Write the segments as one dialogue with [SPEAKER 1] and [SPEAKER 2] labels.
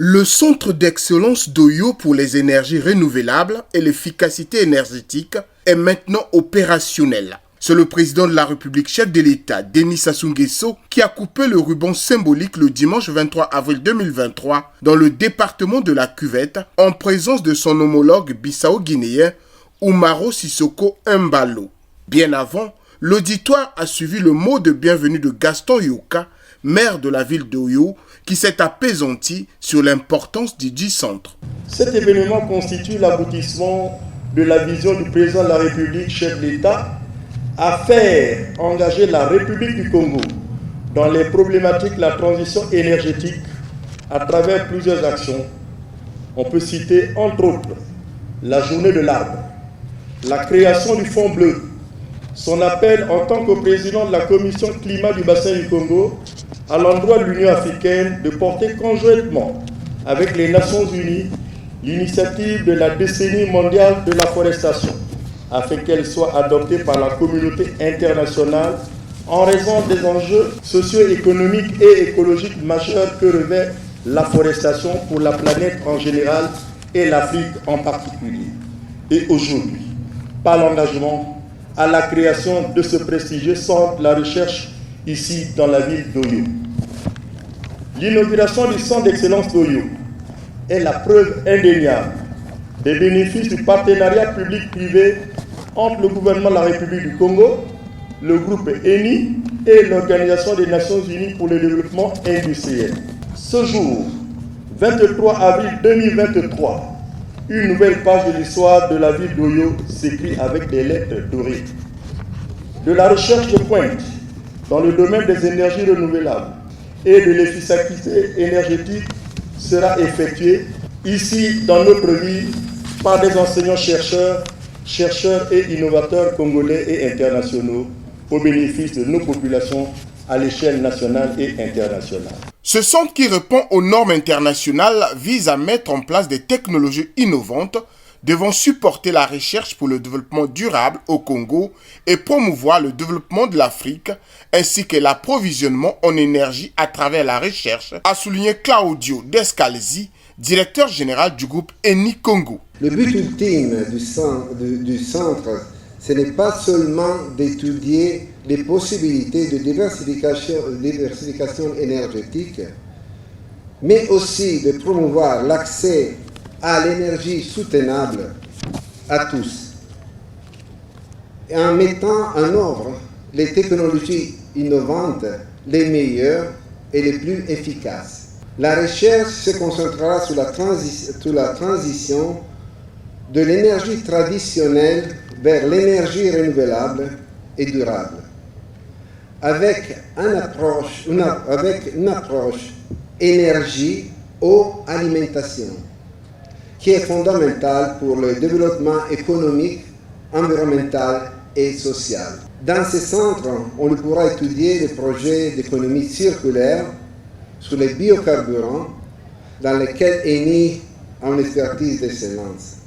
[SPEAKER 1] Le Centre d'excellence d'Oyo pour les énergies renouvelables et l'efficacité énergétique est maintenant opérationnel. C'est le président de la République, chef de l'État, Denis Sassou Nguesso, qui a coupé le ruban symbolique le dimanche 23 avril 2023 dans le département de la Cuvette en présence de son homologue bissau-guinéen Umaro Sissoko Embalo. Bien avant, l'auditoire a suivi le mot de bienvenue de Gaston Yoka, maire de la ville d'Oyo, qui s'est apaisanti sur l'importance du dit centre.
[SPEAKER 2] Cet événement constitue l'aboutissement de la vision du président de la République, chef de l'État, à faire engager la République du Congo dans les problématiques de la transition énergétique à travers plusieurs actions. On peut citer entre autres la journée de l'arbre, la création du Fonds bleu, son appel en tant que président de la commission climat du bassin du Congo à l'endroit de l'Union africaine de porter conjointement avec les Nations unies l'initiative de la décennie mondiale de la forestation, afin qu'elle soit adoptée par la communauté internationale en raison des enjeux socio-économiques et écologiques majeurs que revêt la forestation pour la planète en général et l'Afrique en particulier. Et aujourd'hui, par l'engagement à la création de ce prestigieux centre de la recherche ici dans la ville d'Oyo. L'inauguration du centre d'excellence d'Oyo est la preuve indéniable des bénéfices du partenariat public-privé entre le gouvernement de la République du Congo, le groupe ENI et l'Organisation des Nations Unies pour le développement industriel. Ce jour, 23 avril 2023, une nouvelle page de l'histoire de la ville d'Oyo s'écrit avec des lettres dorées. De la recherche de pointe dans le domaine des énergies renouvelables et de l'efficacité énergétique sera effectuée ici dans notre ville par des enseignants-chercheurs et innovateurs congolais et internationaux au bénéfice de nos populations à l'échelle nationale et internationale.
[SPEAKER 1] Ce centre qui répond aux normes internationales vise à mettre en place des technologies innovantes devant supporter la recherche pour le développement durable au Congo et promouvoir le développement de l'Afrique ainsi que l'approvisionnement en énergie à travers la recherche, a souligné Claudio Descalzi, directeur général du groupe ENI Congo.
[SPEAKER 3] Le but ultime du centre, ce n'est pas seulement d'étudier les possibilités de diversification énergétique, mais aussi de promouvoir l'accès à l'énergie soutenable à tous, et en mettant en œuvre les technologies innovantes, les meilleures et les plus efficaces. La recherche se concentrera sur la transition de l'énergie traditionnelle vers l'énergie renouvelable et durable, avec une approche énergie, eau, alimentation, qui est fondamentale pour le développement économique, environnemental et social. Dans ce centre, on pourra étudier les projets d'économie circulaire sur les biocarburants dans lesquels ENI a une expertise d'excellence.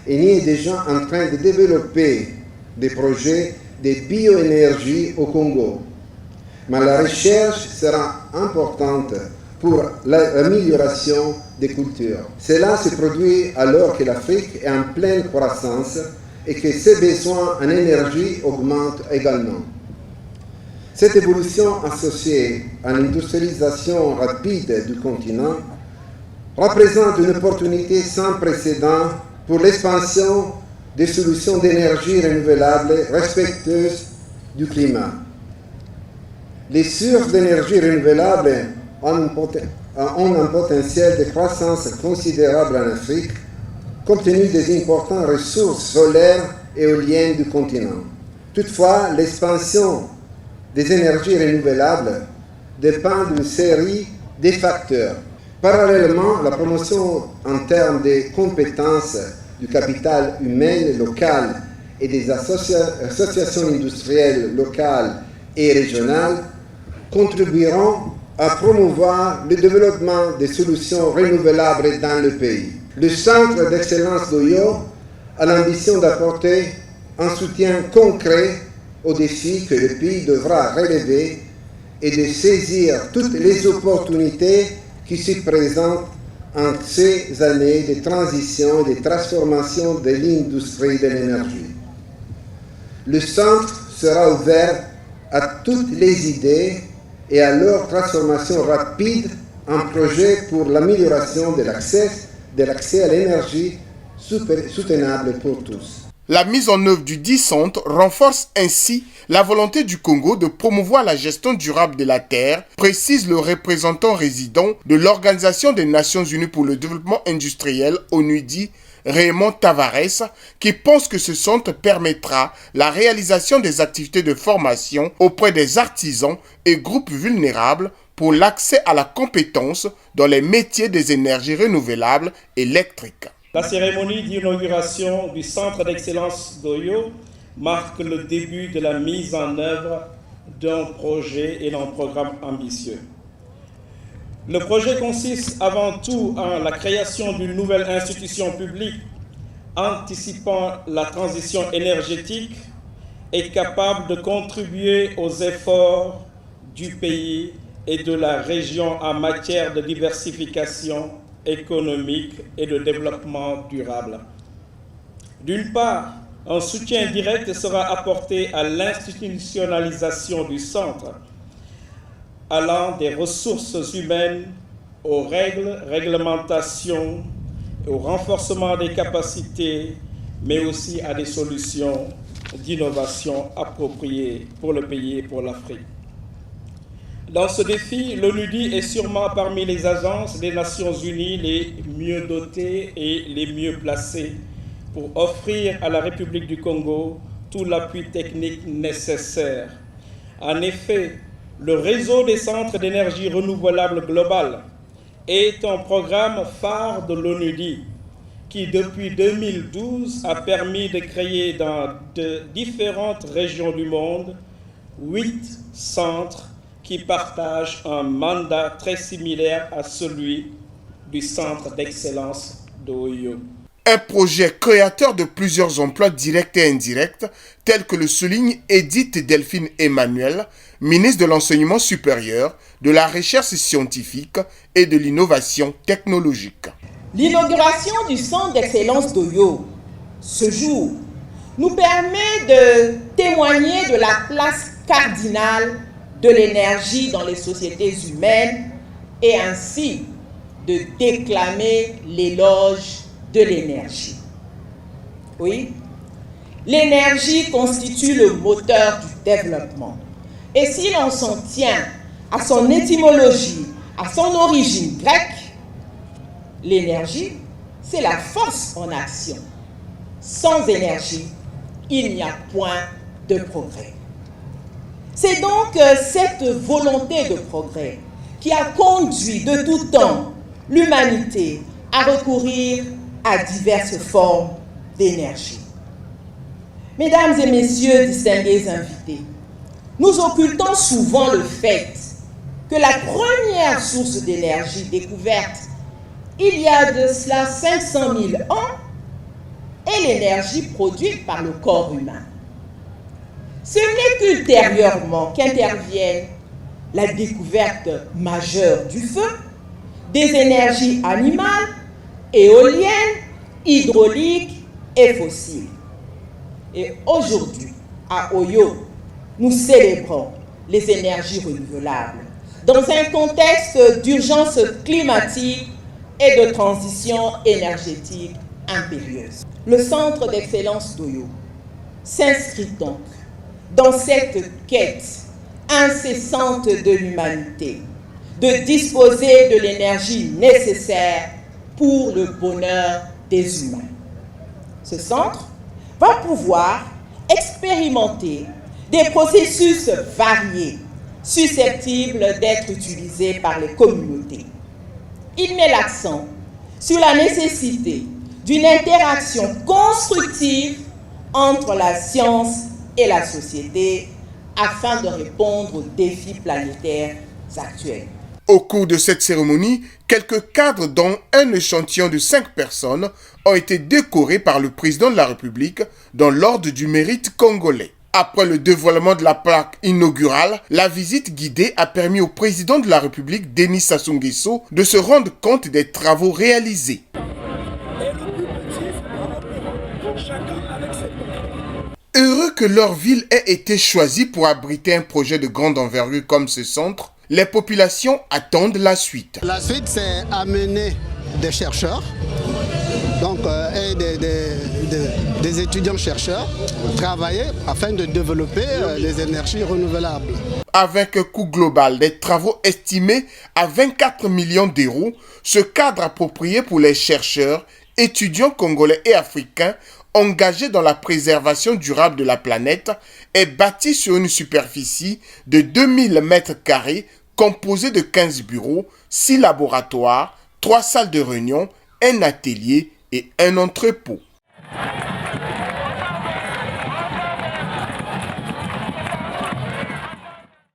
[SPEAKER 3] ENI est déjà en train de développer des projets de bioénergie au Congo, mais la recherche sera importante pour l'amélioration des cultures. Cela se produit alors que l'Afrique est en pleine croissance et que ses besoins en énergie augmentent également. Cette évolution associée à l'industrialisation rapide du continent représente une opportunité sans précédent pour l'expansion des solutions d'énergie renouvelables respectueuses du climat. Les sources d'énergie renouvelable ont un potentiel de croissance considérable en Afrique, compte tenu des importantes ressources solaires et éoliennes du continent. Toutefois, l'expansion des énergies renouvelables dépend d'une série de facteurs. Parallèlement, la promotion en termes de compétences du capital humain local et des associations industrielles locales et régionales contribueront à promouvoir le développement des solutions renouvelables dans le pays. Le Centre d'excellence d'Oyo a l'ambition d'apporter un soutien concret aux défis que le pays devra relever et de saisir toutes les opportunités qui se présentent en ces années de transition et de transformation de l'industrie de l'énergie. Le centre sera ouvert à toutes les idées et à leur transformation rapide en projet pour l'amélioration de l'accès à l'énergie soutenable pour tous.
[SPEAKER 1] La mise en œuvre du dit centre renforce ainsi la volonté du Congo de promouvoir la gestion durable de la terre, précise le représentant résident de l'Organisation des Nations Unies pour le développement industriel, ONUDI, Raymond Tavares, qui pense que ce centre permettra la réalisation des activités de formation auprès des artisans et groupes vulnérables pour l'accès à la compétence dans les métiers des énergies renouvelables électriques.
[SPEAKER 4] La cérémonie d'inauguration du Centre d'excellence d'Oyo marque le début de la mise en œuvre d'un projet et d'un programme ambitieux. Le projet consiste avant tout en la création d'une nouvelle institution publique anticipant la transition énergétique et capable de contribuer aux efforts du pays et de la région en matière de diversification économique et de développement durable. D'une part, un soutien direct sera apporté à l'institutionnalisation du centre, allant des ressources humaines aux règles, réglementations, au renforcement des capacités, mais aussi à des solutions d'innovation appropriées pour le pays et pour l'Afrique. Dans ce défi, l'ONUDI est sûrement parmi les agences des Nations Unies les mieux dotées et les mieux placées pour offrir à la République du Congo tout l'appui technique nécessaire. En effet, le réseau des centres d'énergie renouvelable global est un programme phare de l'ONUDI qui, depuis 2012, a permis de créer dans de différentes régions du monde 8 centres qui partagent un mandat très similaire à celui du Centre d'excellence d'Oyo.
[SPEAKER 1] Un projet créateur de plusieurs emplois directs et indirects, tel que le souligne Edith Delphine Emmanuel, ministre de l'Enseignement supérieur, de la Recherche scientifique et de l'Innovation technologique.
[SPEAKER 5] L'inauguration du Centre d'excellence d'Oyo, ce jour, nous permet de témoigner de la place cardinale de l'énergie dans les sociétés humaines et ainsi de déclamer l'éloge de l'énergie. Oui, l'énergie constitue le moteur du développement. Et si l'on s'en tient à son étymologie, à son origine grecque, l'énergie, c'est la force en action. Sans énergie, il n'y a point de progrès. C'est donc cette volonté de progrès qui a conduit de tout temps l'humanité à recourir à diverses formes d'énergie. Mesdames et messieurs distingués invités, nous occultons souvent le fait que la première source d'énergie découverte il y a de cela 500 000 ans est l'énergie produite par le corps humain. Ce n'est qu'ultérieurement qu'interviennent la découverte majeure du feu, des énergies animales, éoliennes, hydrauliques et fossiles. Et aujourd'hui, à Oyo, nous célébrons les énergies renouvelables dans un contexte d'urgence climatique et de transition énergétique impérieuse. Le Centre d'excellence d'Oyo s'inscrit donc dans cette quête incessante de l'humanité, de disposer de l'énergie nécessaire pour le bonheur des humains. Ce centre va pouvoir expérimenter des processus variés, susceptibles d'être utilisés par les communautés. Il met l'accent sur la nécessité d'une interaction constructive entre la science et la société afin de répondre aux défis planétaires actuels.
[SPEAKER 1] Au cours de cette cérémonie, quelques cadres, dont un échantillon de 5 personnes, ont été décorés par le président de la République dans l'ordre du mérite congolais. Après le dévoilement de la plaque inaugurale, la visite guidée a permis au président de la République, Denis Sassou Nguesso, de se rendre compte des travaux réalisés. Heureux que leur ville ait été choisie pour abriter un projet de grande envergure comme ce centre, les populations attendent la suite.
[SPEAKER 6] La suite, c'est amener des chercheurs, donc et des étudiants-chercheurs, travailler afin de développer les énergies renouvelables.
[SPEAKER 1] Avec un coût global des travaux estimés à 24 millions d'euros, ce cadre approprié pour les chercheurs, étudiants congolais et africains engagés dans la préservation durable de la planète est bâti sur une superficie de 2000 m², composée de 15 bureaux, 6 laboratoires, 3 salles de réunion, un atelier et un entrepôt.